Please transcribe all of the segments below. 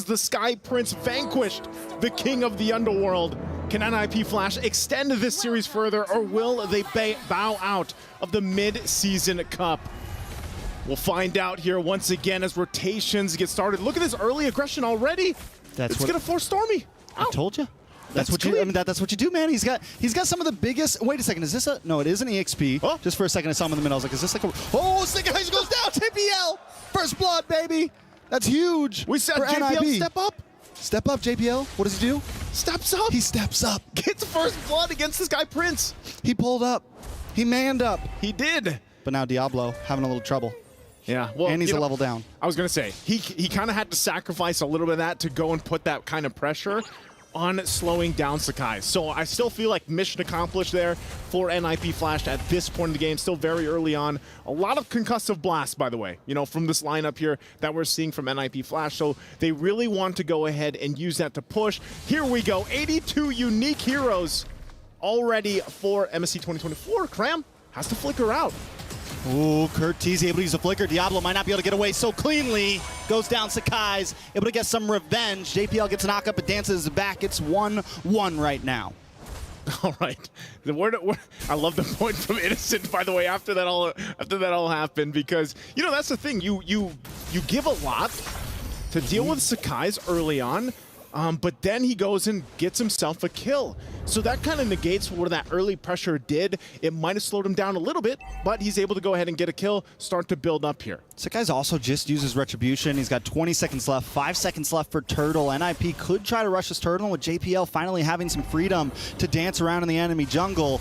the Sky Prince vanquished the king of the underworld. Can NIP Flash extend this series further, or will they bow out of the mid-season cup? We'll find out here once again as rotations get started. Look at this early aggression already. It's gonna force Stormy out. I told you. That's what you. I mean, that's what you do, man. He's got some of the biggest. Wait a second. Is this a? No, it is an EXP. Oh. Just for a second, I saw him in the middle. I was like, is this like a? Oh, Sick Guys goes down. JPL, first blood, baby. That's huge. We said for JPL NIP. step up. Step up, JPL. What does he do? Steps up. He steps up. Gets first blood against this guy Prince. He pulled up. He manned up. He did. But now Diablo having a little trouble. Yeah, well, and he's a level down. I was gonna say he kind of had to sacrifice a little bit of that to go and put that kind of pressure on slowing down Sakai. So I still feel like mission accomplished there for NIP Flash at this point in the game. Still very early on. A lot of concussive blasts, by the way, you know, from this lineup here that we're seeing from NIP Flash. So they really want to go ahead and use that to push. Here we go. 82 unique heroes already for MSC 2024. Cram has to flicker out. Ooh, Curtis able to use a flicker. Diablo might not be able to get away so cleanly. Goes down Sakai's, able to get some revenge. JPL gets a knock up, but dances back. It's 1-1 right now. All right. I love the point from Innocent, by the way, after that all happened, because, you know, that's the thing. You give a lot to deal with Sakai's early on, but then he goes and gets himself a kill. So that kind of negates what that early pressure did. It might have slowed him down a little bit, but he's able to go ahead and get a kill, start to build up here. Sakai's also just uses Retribution. He's got 20 seconds left, 5 seconds left for Turtle. NIP could try to rush this Turtle, with JPL finally having some freedom to dance around in the enemy jungle.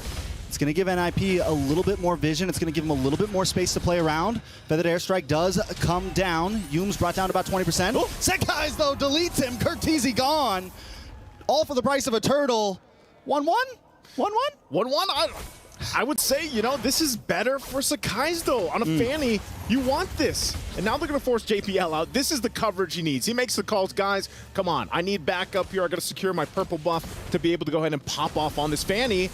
It's going to give NIP a little bit more vision. It's going to give him a little bit more space to play around. Feathered Airstrike does come down. Yume's brought down to about 20%. Oh, Sakai's, though, deletes him. Curtis gone. All for the price of a Turtle. 1-1? 1-1? 1-1? I would say, you know, this is better for Sakai's, though. On a Fanny, you want this. And now they're going to force JPL out. This is the coverage he needs. He makes the calls, guys, come on. I need backup here. I got to secure my purple buff to be able to go ahead and pop off on this Fanny.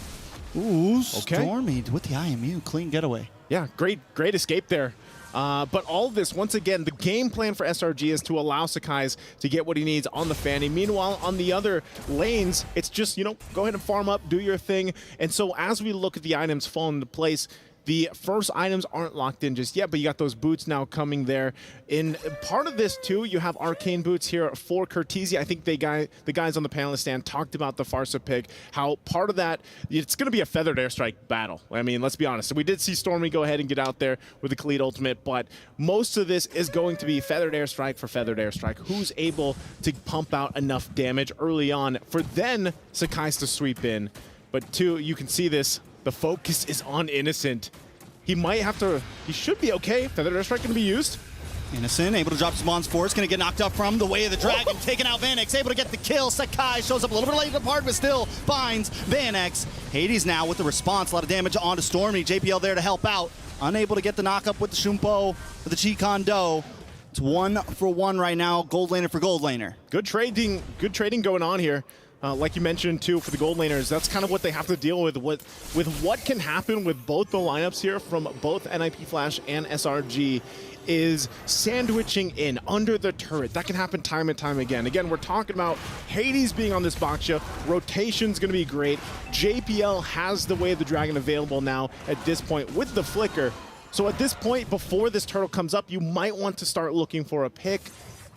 Ooh, okay. Stormy with the IMU. Clean getaway. Yeah, great escape there. But all of this, once again, the game plan for SRG is to allow Sakai's to get what he needs on the Fanny. Meanwhile, on the other lanes, it's just, you know, go ahead and farm up, do your thing. And so as we look at the items fall into place, the first items aren't locked in just yet, but you got those boots now coming there. In part of this, too, you have arcane boots here for Curtis. I think the guys on the panelist stand talked about the Farsa pick, how part of that, it's going to be a Feathered Airstrike battle. I mean, let's be honest. So we did see Stormy go ahead and get out there with the Khalid ultimate, but most of this is going to be Feathered Airstrike for Feathered Airstrike. Who's able to pump out enough damage early on for then Sakai's to sweep in. But, two, you can see this. The focus is on Innocent. He might have to, he should be okay. Feathered Airstrike going to be used. Innocent able to drop Spawn's Force, going to get knocked up from the Way of the Dragon, taking out Vanex, able to get the kill. Sakai shows up a little bit late to the part, but still finds Vanex. Hades now with the response, a lot of damage onto Stormy. JPL there to help out. Unable to get the knock up with the Shumpo, with the Chi Do. It's 1-for-1 right now, gold laner for gold laner. Good trading going on here. Like you mentioned, too, for the gold laners, that's kind of what they have to deal with what can happen with both the lineups here from both NIP Flash and SRG is sandwiching in under the turret. That can happen time and time again. Again, we're talking about Hades being on this Baksha. Rotation's going to be great. JPL has the Way of the Dragon available now at this point with the Flicker. So at this point, before this turtle comes up, you might want to start looking for a pick.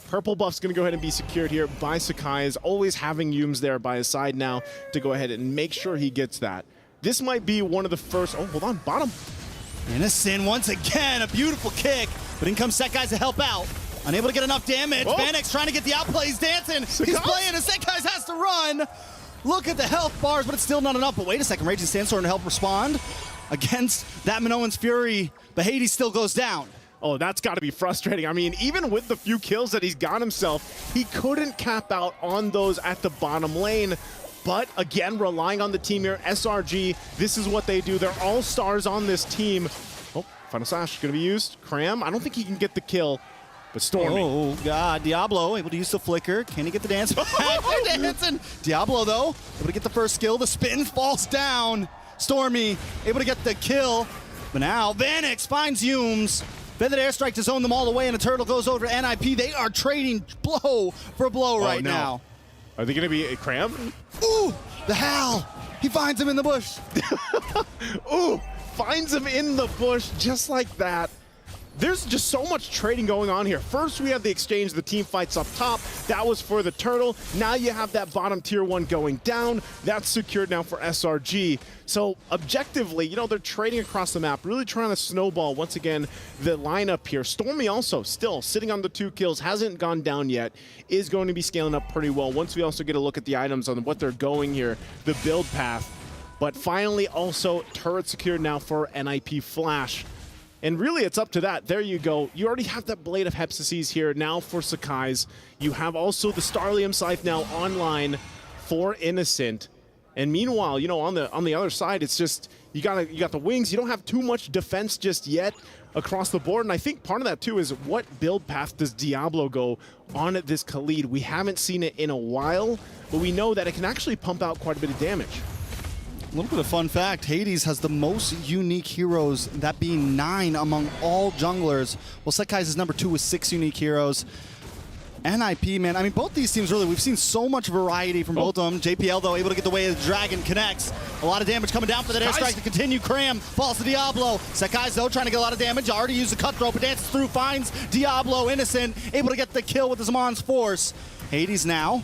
Purple buff's going to go ahead and be secured here by Sakai, always having Yumes there by his side now to go ahead and make sure he gets that. This might be one of the first... Oh, hold on. Bottom. Innocent once again. A beautiful kick. But in comes Sakai to help out. Unable to get enough damage. Oh. Vanex trying to get the outplay. He's dancing. Sakai? He's playing, and Sakai has to run. Look at the health bars, but it's still not enough. But wait a second. Raging Sandstorm to help respond against that Minoan's Fury. But Hades still goes down. Oh, that's got to be frustrating. I mean, even with the few kills that he's got himself, he couldn't cap out on those at the bottom lane. But again, relying on the team here, SRG, this is what they do. They're all stars on this team. Oh, Final Slash going to be used. Cram, I don't think he can get the kill, but Stormy. Oh, God. Diablo able to use the Flicker. Can he get the dance? They're dancing. Diablo, though, able to get the first skill. The spin falls down. Stormy able to get the kill. But now Vanex finds Yumes. Feathered Airstrike to zone them all the way, and a turtle goes over to NIP. They are trading blow for blow right now. Are they going to be a cram? Ooh, the Hal. He finds him in the bush. Ooh, finds him in the bush just like that. There's just so much trading going on here. First, we have the exchange, the team fights up top. That was for the turtle. Now you have that bottom tier 1 going down. That's secured now for SRG. So objectively, you know, they're trading across the map, really trying to snowball, once again, the lineup here. Stormy also still sitting on the 2 kills, hasn't gone down yet, is going to be scaling up pretty well. Once we also get a look at the items on what they're going here, the build path. But finally, also, turret secured now for NIP Flash. And really, it's up to that. There you go. You already have that Blade of Hepsises here now for Sakai's. You have also the Starlium Scythe now online for Innocent. And meanwhile, you know, on the other side, it's just you got the wings. You don't have too much defense just yet across the board. And I think part of that too is what build path does Diablo go on this Khalid? We haven't seen it in a while, but we know that it can actually pump out quite a bit of damage. A little bit of fun fact, Hades has the most unique heroes, that being 9 among all junglers. Well, Sekai's is number 2 with 6 unique heroes. NIP, man, I mean, both these teams really, we've seen so much variety from both of them. JPL, though, able to get the way of the dragon, connects. A lot of damage coming down for that airstrike to continue. Cram falls to Diablo. Sekai's, though, trying to get a lot of damage. Already used the cutthroat, but dances through, finds Diablo, Innocent, able to get the kill with the Zaman's force. Hades now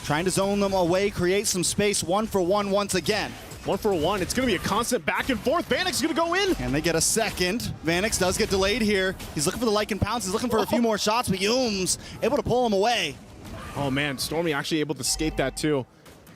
trying to zone them away, create some space, 1-for-1 once again. 1-for-1. It's going to be a constant back and forth. Vanix going to go in. And they get a second. Vanix does get delayed here. He's looking for the Lycan Pounce. He's looking for a few more shots, but Yums able to pull him away. Oh, man. Stormy actually able to escape that, too.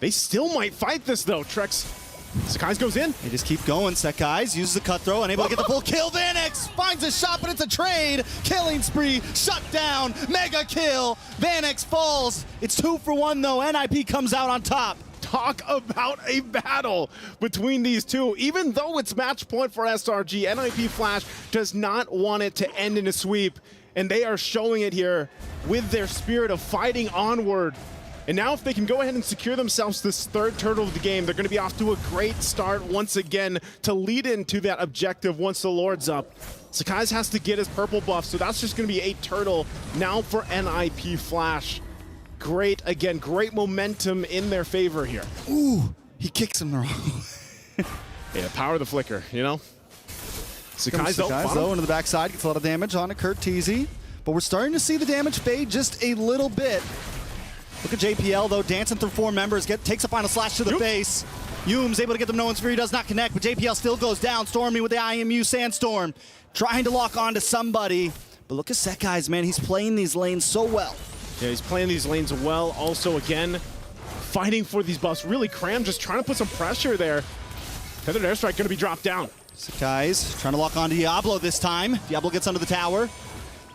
They still might fight this, though. Trex. Sakai's goes in. They just keep going. Sekai's uses the cutthroat, unable to get the full kill. Vanix finds a shot, but it's a trade. Killing spree. Shut down. Mega kill. Vanix falls. It's 2-for-1, though. NIP comes out on top. Talk about a battle between these two. Even though it's match point for SRG, NIP Flash does not want it to end in a sweep, and they are showing it here with their spirit of fighting onward. And now if they can go ahead and secure themselves this 3rd turtle of the game, they're going to be off to a great start once again to lead into that objective once the Lord's up. Sakai's has to get his purple buff, so that's just going to be a turtle now for NIP Flash. Great, again, great momentum in their favor here. Ooh, he kicks him the wrong way. Yeah, power of the flicker, you know? Sakai's though into the backside, gets a lot of damage on a Kurt Teasy. But we're starting to see the damage fade just a little bit. Look at JPL, though, dancing through 4 members, takes a final slash to the face. Yum's able to get them no one's free, does not connect, but JPL still goes down. Stormy with the IMU Sandstorm, trying to lock onto somebody. But look at Sekai's, man, he's playing these lanes so well. Yeah, he's playing these lanes well. Also, again, fighting for these buffs. Really, Cram just trying to put some pressure there. Feathered Airstrike going to be dropped down. Sekai's trying to lock on to Diablo this time. Diablo gets under the tower.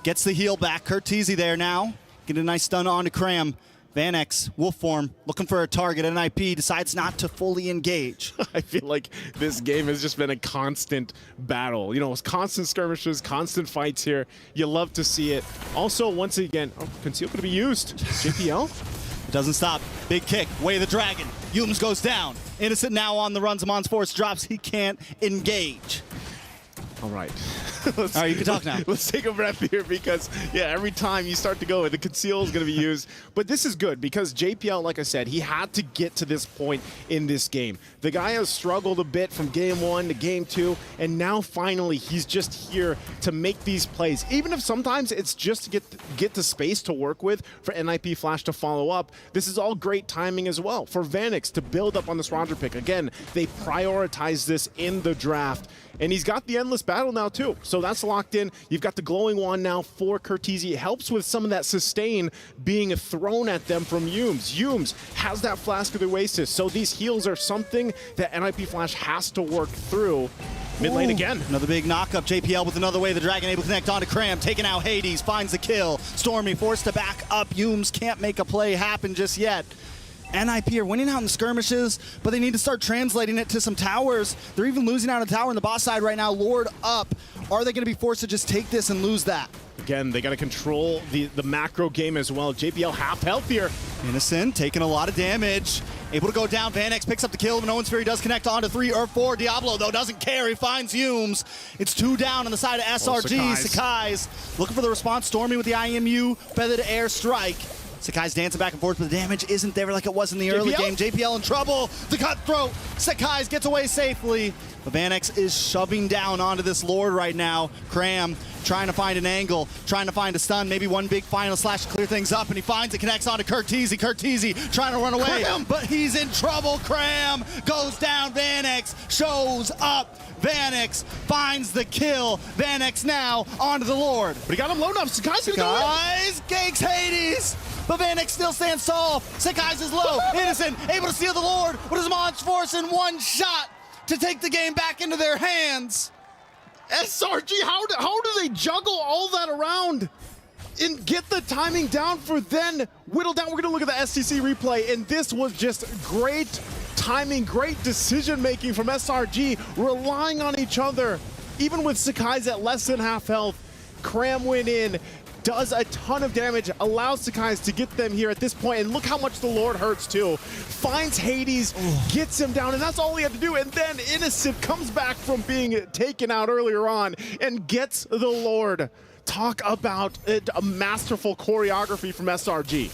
Gets the heal back. Kurt Teasy there now. Get a nice stun onto Cram. Vanix, wolf form, looking for a target. NIP decides not to fully engage. I feel like this game has just been a constant battle. You know, it's constant skirmishes, constant fights here. You love to see it. Also, once again, Conceal could be used. JPL? It doesn't stop. Big kick, way of the dragon. Yums goes down. Innocent now on the run. Zaman's force drops. He can't engage. All right. All right, you can talk now. Let's take a breath here because, yeah, every time you start to go, the conceal is going to be used. But this is good because JPL, like I said, he had to get to this point in this game. The guy has struggled a bit from game 1 to game 2, and now finally he's just here to make these plays. Even if sometimes it's just to get the space to work with for NIP Flash to follow up, this is all great timing as well for Vanix to build up on this Roger pick. Again, they prioritize this in the draft. And he's got the Endless Battle now, too. So that's locked in. You've got the Glowing Wand now for Curtizi. It helps with some of that sustain being thrown at them from Yums. Yums has that Flask of the Oasis. So these heals are something that NIP Flash has to work through. Mid lane again. Another big knock-up. JPL with another way. The Dragon able to connect onto Cram. Taking out Hades. Finds the kill. Stormy forced to back up. Yums can't make a play happen just yet. NIP are winning out in the skirmishes, but they need to start translating it to some towers. They're even losing out a tower on the boss side right now. Lord up. Are they going to be forced to just take this and lose that? Again, they got to control the macro game as well. JPL half health here. Innocent taking a lot of damage. able to go down. Vanex picks up the kill. Minoan's Fury does connect on to 3 or 4. Diablo, though, doesn't care. He finds Humes. It's 2 down on the side of SRG. Sakai's looking for the response. Stormy with the IMU, feathered air strike. Sakai's dancing back and forth, but the damage isn't there like it was in the early game. JPL in trouble. The cutthroat. Sakai's gets away safely. But Vanex is shoving down onto this Lord right now. Cram trying to find an angle, trying to find a stun, maybe one big final slash to clear things up, and he finds it, connects onto Curteezy. Curteezy trying to run away, but he's in trouble. Cram goes down. Vanex shows up. Vanex finds the kill. Vanex now onto the Lord. But he got him low enough. Sakai's gonna go in. Sakai's cakes Hades. But Vanex still stands tall. Sakai's is low. Innocent able to steal the Lord with his launch force in one shot to take the game back into their hands. SRG, how do they juggle all that around and get the timing down for then whittle down? We're gonna look at the STC replay, and this was just great timing, great decision making from SRG, relying on each other. Even with Sakai's at less than half health, Cram went in, does a ton of damage, allows Sakai's to get them here at this point, and look how much the Lord hurts too. Finds Hades, gets him down, and that's all he had to do, and then Innocent comes back from being taken out earlier on and gets the Lord. Talk about a masterful choreography from SRG.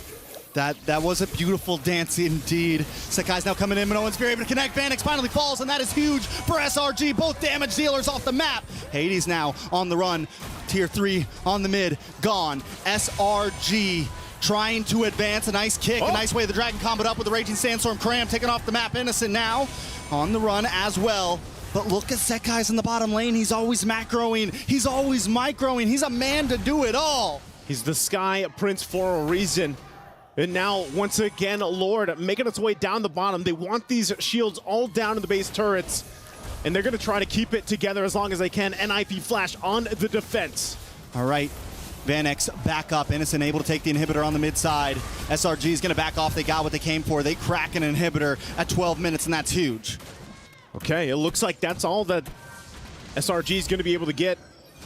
That was a beautiful dance indeed. Sakai's now coming in, Minoan's Fury able to connect. Vanex finally falls, and that is huge for SRG. Both damage dealers off the map. Hades now on the run. Tier 3 on the mid, gone. SRG trying to advance. A nice kick, a nice way the Dragon comboed up with the Raging Sandstorm. Cram taken off the map. Innocent now on the run as well. But look at Sakai's in the bottom lane. He's always macroing. He's always microing. He's a man to do it all. He's the Sky Prince for a reason. And now, once again, Lord making its way down the bottom. They want these shields all down in the base turrets, and they're going to try to keep it together as long as they can. NIP Flash on the defense. All right, Vanex back up. Innocent able to take the inhibitor on the mid side. SRG is going to back off. They got what they came for. They crack an inhibitor at 12 minutes, and that's huge. Okay, it looks like that's all that SRG is going to be able to get.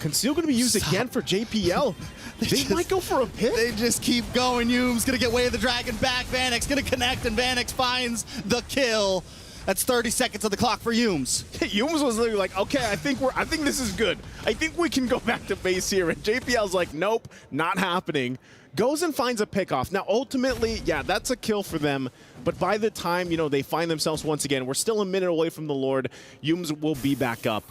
Conceal going to be used again for JPL. They might go for a pick. They just keep going. Hume's going to get Way of the Dragon back. Vanex going to connect, and Vanex finds the kill. That's 30 seconds of the clock for Humes. Humes was literally like, okay, I think this is good. I think we can go back to base here. And JPL's like, nope, not happening. Goes and finds a pickoff. Now, ultimately, yeah, that's a kill for them. But by the time, they find themselves once again, we're still a minute away from the Lord. Humes will be back up.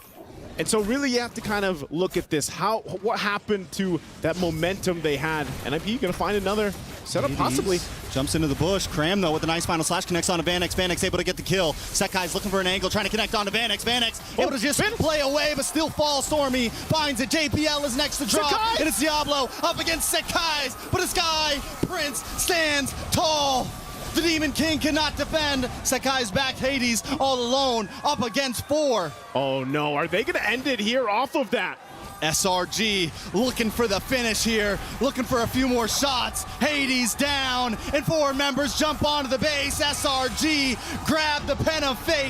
And so really you have to kind of look at this. What happened to that momentum they had? NIP going to find another setup, possibly. Jumps into the bush. Cram, though, with a nice final slash, connects onto Vanex. Vanex able to get the kill. Sakai's looking for an angle, trying to connect onto Vanex. Vanex able to just play away, but still fall. Stormy finds it. JPL is next to drop. Sakai! And it's Diablo up against Sakai's, but a Sky Prince stands tall. The Demon King cannot defend. Sakai's back. Hades all alone up against 4. Oh no, are they gonna end it here off of that? SRG looking for the finish here, looking for a few more shots. Hades down, and 4 members jump onto the base. SRG grab the pen of fate.